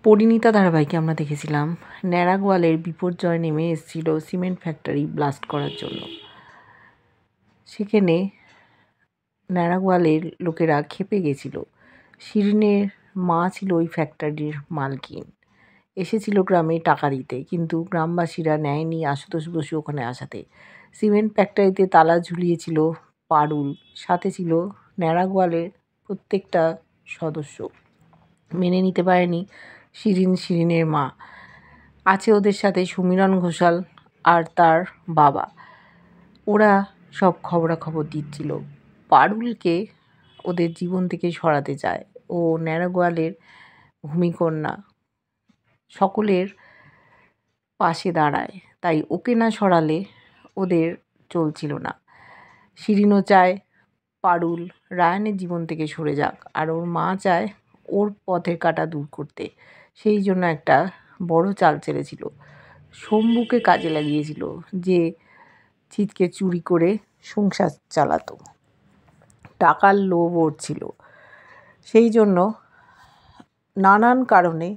পরিণীতা ধারাবাহিকে আমরা দেখেছিলাম ন্যাড়াগোয়ালের বিপর্যয় নেমে এসেছিল সিমেন্ট ফ্যাক্টরি ব্লাস্ট করার জন্য। সেখানে ন্যাড়াগোয়ালের লোকেরা ক্ষেপে গেছিল। শিরিনের মা ছিল ওই ফ্যাক্টরির মালকিন, এসেছিল গ্রামে টাকা দিতে, কিন্তু গ্রামবাসীরা নেয়নি আশুতোষ বসু ওখানে আসাতে। সিমেন্ট ফ্যাক্টরিতে তালা ঝুলিয়েছিল পারুল, সাথে ছিল ন্যাড়াগোয়ালের প্রত্যেকটা সদস্য। মেনে নিতে পারেনি শিরিনের মা। আছে ওদের সাথে সমীরণ ঘোষাল আর তার বাবা। ওরা সব খবরাখবর দিচ্ছিল। পারুলকে ওদের জীবন থেকে সরাতে চায়। ও ন্যাড়াগোয়ালের ভূমিকন্যা, সকলের পাশে দাঁড়ায়, তাই ওকে না সরালে ওদের চলছিল না। শিরিনও চায় পারুল রায়ানের জীবন থেকে সরে যাক, আর ওর মা চায় ওর পথের কাঁটা দূর করতে। সেই জন্য একটা বড় চাল চেলেছিল। শম্ভুকে কাজে লাগিয়েছিল, যে চিৎকে চুরি করে সংসার চালাতো। টাকার লোভ ওর ছিল। সেই জন্য নানান কারণে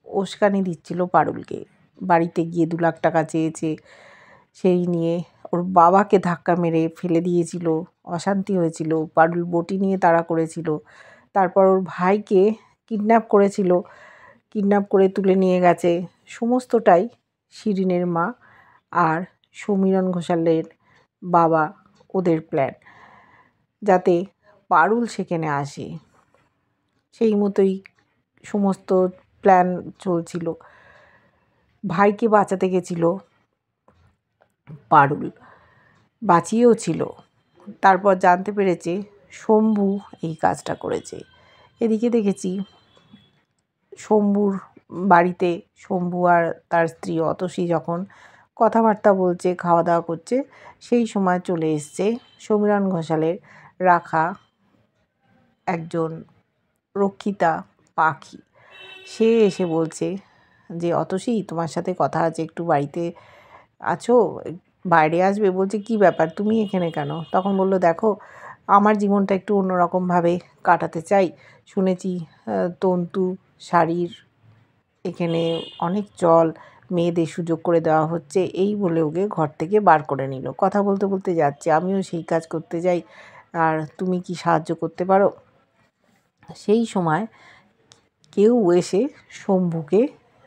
উস্কানি দিচ্ছিল পারুলকে। বাড়িতে গিয়ে 2 লাখ টাকা চেয়েছে, সেই নিয়ে ওর বাবাকে ধাক্কা মেরে ফেলে দিয়েছিল, অশান্তি হয়েছিল। পারুল বটি নিয়ে তাড়া করেছিল। তারপর ওর ভাইকে কিডন্যাপ করেছিল, কিডন্যাপ করে তুলে নিয়ে গেছে। সমস্তটাই শিরিনের মা আর সমীরণ ঘোষালের বাবা, ওদের প্ল্যান, যাতে পারুল সেখানে আসে। সেই মতোই সমস্ত প্ল্যান চলছিল। ভাইকে বাঁচাতে গেছিল পারুল, বাঁচিয়েও ছিল। তারপর জানতে পেরেছে শম্ভু এই কাজটা করেছে। এদিকে দেখেছি শম্ভুর বাড়িতে শম্ভু আর তার স্ত্রী অতসী যখন কথাবার্তা বলছে, খাওয়া দাওয়া করছে, সেই সময় চলে এসছে সমীরণ ঘোষালের রাখা একজন রক্ষিতা পাখি। সে এসে বলছে যে, অতসী তোমার সাথে কথা আছে, একটু বাড়িতে আছো, বাইরে আসবে? বলছে কি ব্যাপার, তুমি এখানে কেন? তখন বলল, দেখো আমার জীবনটা একটু অন্যরকমভাবে কাটাতে চাই। শুনেছি তন্তু শাড়ির এখানে অনেক চল, মেয়েদের সুযোগ করে দেওয়া হচ্ছে। এই বলে ওকে ঘর থেকে বার করে নিল। কথা বলতে বলতে যাচ্ছে, আমিও সেই কাজ করতে যাই, আর তুমি কি সাহায্য করতে পারো? সেই সময় কেউ এসে শম্ভুকে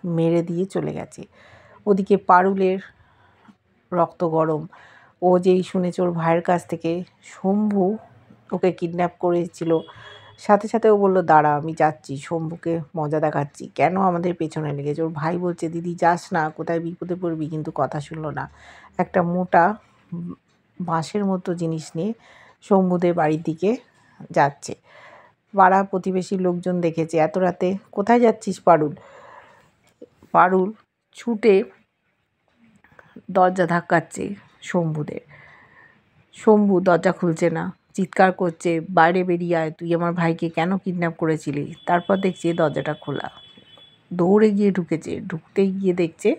মেরে দিয়ে চলে গেছে। ওদিকে পারুলের রক্ত গরম। ও যেই শুনেছে ওর ভাইয়ের কাছ থেকে শম্ভু ওকে কিডন্যাপ করেছিল, সাথে সাথে ও বলল, দাঁড়া আমি যাচ্ছি, শম্ভুকে মজা দেখাচ্ছি, কেন আমাদের পেছনে লেগেছে। ওর ভাই বলছে, দিদি যাস না, কোথায় বিপদে পড়বি, কিন্তু কথা শুনলো না। একটা মোটা বাঁশের মতো জিনিস নিয়ে শম্ভুদের বাড়ির দিকে যাচ্ছে। পাড়া প্রতিবেশী লোকজন দেখেছে। এত রাতে কোথায় যাচ্ছিস পারুল? পারুল ছুটে দরজা ধাক্কাচ্ছে শম্ভুদের। শম্ভু দরজা খুলছে না, চিৎকার করছে, বাইরে বেরিয়ে আয়, তুই আমার ভাইকে কেন কিডন্যাপ করেছিলি? তারপর দেখছে দরজাটা খোলা। দৌড়ে গিয়ে ঢুকেছে। ঢুকতেই গিয়ে দেখছে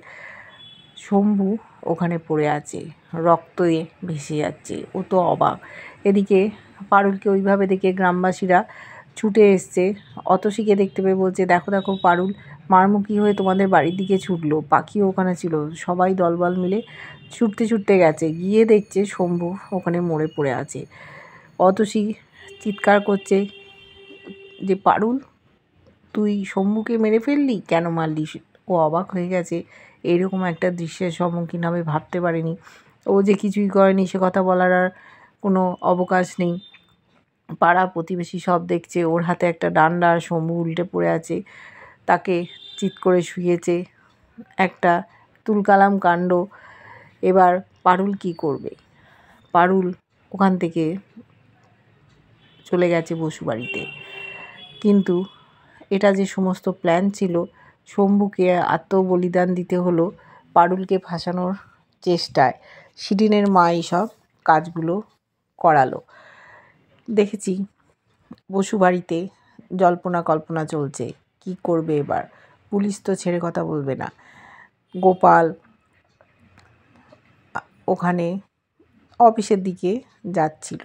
শম্ভু ওখানে পড়ে আছে, রক্তে ভেসে যাচ্ছে। ও তো অবাক। এদিকে পারুলকে ওইভাবে দেখে গ্রামবাসীরা ছুটে এসছে। অতসীকে দেখতে পেয়ে বলছে, দেখো দেখো পারুল মারমুখী হয়ে তোমাদের বাড়ির দিকে ছুটলো। পাখিও ওখানে ছিল। সবাই দলবল মিলে ছুটতে ছুটতে গেছে, গিয়ে দেখছে শম্ভু ওখানে মরে পড়ে আছে। অতসী চিৎকার করছে যে, পারুল তুই শম্ভুকে মেরে ফেললি, কেন মারলি? ও অবাক হয়ে গেছে, এইরকম একটা দৃশ্যের সম্মুখীন হবে ভাবতে পারেনি। ও যে কিছুই করেনি সে কথা বলার আর কোনো অবকাশ নেই। পাড়া প্রতিবেশী সব দেখছে, ওর হাতে একটা ডান্ডা, শম্ভু উল্টে পড়ে আছে, তাকে চিৎ করে শুয়েছে। একটা তুলকালাম কাণ্ড। এবার পারুল কি করবে? পারুল ওখান থেকে চলে গেছে বসু বাড়িতে। কিন্তু এটা যে সমস্ত প্ল্যান ছিল, শম্ভুকে আত্মবলিদান দিতে হলো পারুলকে ফাঁসানোর চেষ্টায়। শিরিনের মা সব কাজগুলো করালো। দেখেছি বসু বাড়িতে জল্পনা কল্পনা চলছে, কি করবে এবার। পুলিশ তো ছেড়ে কথা বলবে না। গোপাল ওখানে অফিসের দিকে যাচ্ছিল।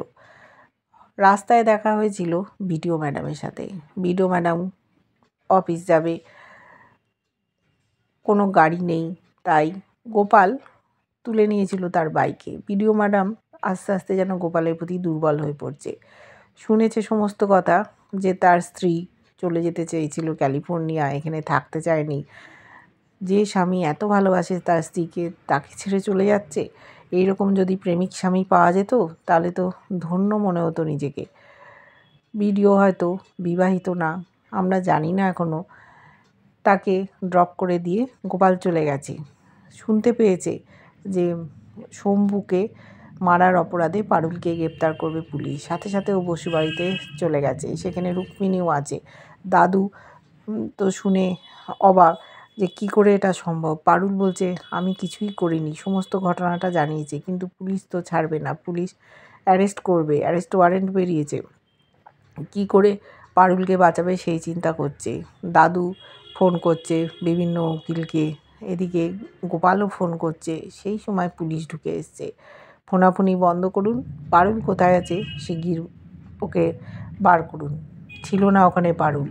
রাস্তায় দেখা হয়েছিল বিডিও ম্যাডামের সাথে। বিডিও ম্যাডাম অফিস যাবে, কোনো গাড়ি নেই, তাই গোপাল তুলে নিয়েছিল তার বাইকে। বিডিও ম্যাডাম আস্তে আস্তে যেন গোপালের প্রতি দুর্বল হয়ে পড়ছে। শুনেছে সমস্ত কথা, যে তার স্ত্রী চলে যেতে চেয়েছিল ক্যালিফোর্নিয়া, এখানে থাকতে চায়নি। যে স্বামী এত ভালোবাসে তার স্ত্রীকে, তাকে ছেড়ে চলে যাচ্ছে। এইরকম যদি প্রেমিক স্বামী পাওয়া যেত তাহলে তো ধন্য মনে হতো নিজেকে। বিডিও হয়তো বিবাহিত না, আমরা জানি না এখনও। তাকে ড্রপ করে দিয়ে গোপাল চলে গেছে। শুনতে পেয়েছে যে শম্ভুকে মারার অপরাধে পারুলকে গ্রেপ্তার করবে পুলিশ। সাথে সাথে ও বসুবাড়িতে চলে গেছে, সেখানে রুক্মিণীও আছে। দাদু তো শুনে অবাক যে কি করে এটা সম্ভব। পারুল বলছে আমি কিছুই করিনি, সমস্ত ঘটনাটা জানিয়েছে, কিন্তু পুলিশ তো ছাড়বে না, পুলিশ অ্যারেস্ট করবে, অ্যারেস্ট ওয়ারেন্ট বেরিয়েছে। কি করে পারুলকে বাঁচাবে সেই চিন্তা করছে। দাদু ফোন করছে বিভিন্ন উকিলকে, এদিকে গোপালও ফোন করছে। সেই সময় পুলিশ ঢুকে এসছে। ফোনাফোনি বন্ধ করুন, পারুল কোথায় আছে শিগগির ওকে বার করুন। ছিল না ওখানে পারুল।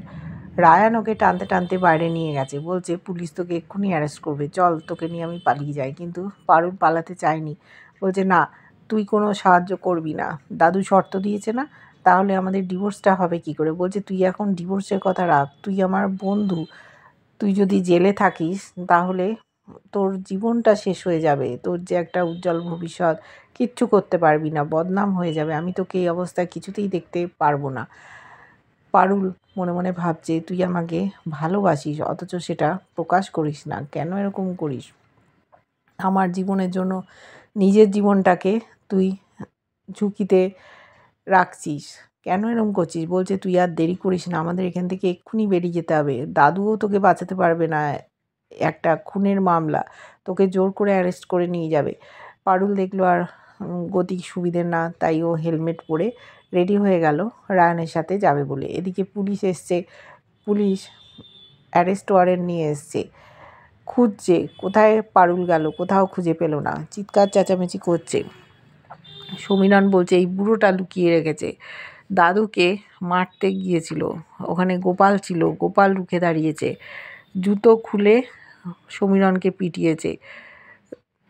রায়ান ওকে টানতে টানতে বাইরে নিয়ে গেছে, বলছে পুলিশ তোকে এক্ষুনি অ্যারেস্ট করবে, চল তোকে নিয়ে আমি পালিয়ে যাই। কিন্তু পারুল পালাতে চায়নি, বলছে না তুই কোনো সাহায্য করবি না, দাদু শর্ত দিয়েছে না, তাহলে আমাদের ডিভোর্সটা হবে কি করে। বলছে তুই এখন ডিভোর্সের কথা রাখ, তুই আমার বন্ধু, তুই যদি জেলে থাকিস তাহলে তোর জীবনটা শেষ হয়ে যাবে, তোর যে একটা উজ্জ্বল ভবিষ্যৎ, কিচ্ছু করতে পারবি না, বদনাম হয়ে যাবে, আমি তোকে এই অবস্থায় কিছুতেই দেখতে পারবো না। পারুল মনে মনে ভাবছে তুই আমাকে ভালোবাসিস অথচ সেটা প্রকাশ করিস না, কেন এরকম করিস? আমার জীবনের জন্য নিজের জীবনটাকে তুই ঝুঁকিতে রাখছিস, কেন এরকম করছিস? বলছে তুই আর দেরি করিস না, আমাদের এখান থেকে এক্ষুনি বেরিয়ে যেতে হবে, দাদুও তোকে বাঁচাতে পারবে না, একটা খুনের মামলা, তোকে জোর করে অ্যারেস্ট করে নিয়ে যাবে। পারুল দেখলো আর গতি সুবিধে না, তাই ও হেলমেট পরে রেডি হয়ে গেল রায়ানের সাথে যাবে বলে। এদিকে পুলিশ এসছে, পুলিশ অ্যারেস্ট ওয়ারেন্ট নিয়ে এসছে, খুঁজছে কোথায় পারুল গেল, কোথাও খুঁজে পেল না, চিৎকার চেঁচামেচি করছে। সমীরণ বলছে এই বুড়োটা লুকিয়ে রেখেছে, দাদুকে মারতে গিয়েছিল, ওখানে গোপাল ছিল, গোপাল রুখে দাঁড়িয়েছে, জুতো খুলে সমীরণকে পিটিয়েছে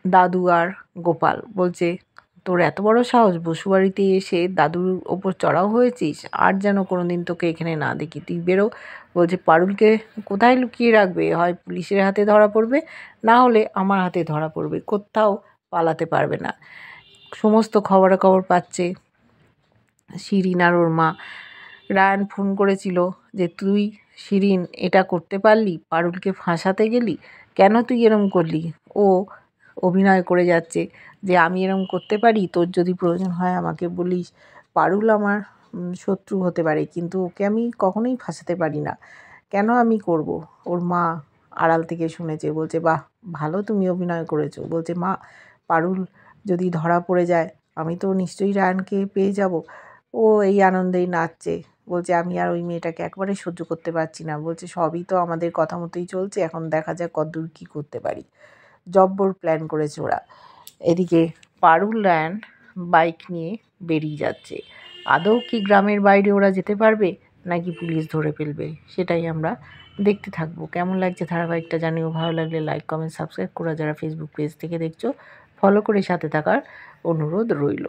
দাদু আর গোপাল। বলছে তোর এত বড় সাহস, বসুবাড়িতে এসে দাদুর ওপর চড়াও হয়েছিস, আর যেন কোনোদিন তোকে এখানে না দেখি, তুই বেরো। বলছে পারুলকে কোথায় লুকিয়ে রাখবে, হয় পুলিশের হাতে ধরা পড়বে, না হলে আমার হাতে ধরা পড়বে, কোথাও পালাতে পারবে না। সমস্ত খবরাখবর পাচ্ছে শিরিন আর ওর মা। রায়ান ফোন করেছিল যে তুই শিরিন এটা করতে পারলি, পারুলকে ফাঁসাতে গেলি, কেন তুই এরম করলি? ও অভিনয় করে যাচ্ছে যে আমি এরম করতে পারি, তোর যদি প্রয়োজন হয় আমাকে বলিস, পারুল আমার শত্রু হতে পারে, কিন্তু ওকে আমি কখনোই ফাঁসাতে পারি না, কেন আমি করব? ওর মা আড়াল থেকে শুনেছে, বলছে বাহ ভালো তুমি অভিনয় করেছো। বলছে মা পারুল যদি ধরা পড়ে যায় আমি তো নিশ্চয়ই রায়ানকে পেয়ে যাব। ও এই আনন্দেই নাচছে, বলছে আমি আর ওই মেয়েটাকে একবারে সহ্য করতে পারছি না। বলছে সবই তো আমাদের কথা মতোই চলছে, এখন দেখা যাক কতদূর কী করতে পারি। জব্বর প্ল্যান করেছে ওরা। এদিকে পারুল রায়ান বাইক নিয়ে বেরিয়ে যাচ্ছে। আদৌ কি গ্রামের বাইরে ওরা যেতে পারবে, নাকি পুলিশ ধরে ফেলবে, সেটাই আমরা দেখতে থাকবো। কেমন লাগছে ধারাবাহিকটা জানিও, ভালো লাগলে লাইক কমেন্ট সাবস্ক্রাইব করা, যারা ফেসবুক পেজ থেকে দেখছো ফলো করে সাথে থাকার অনুরোধ রইল।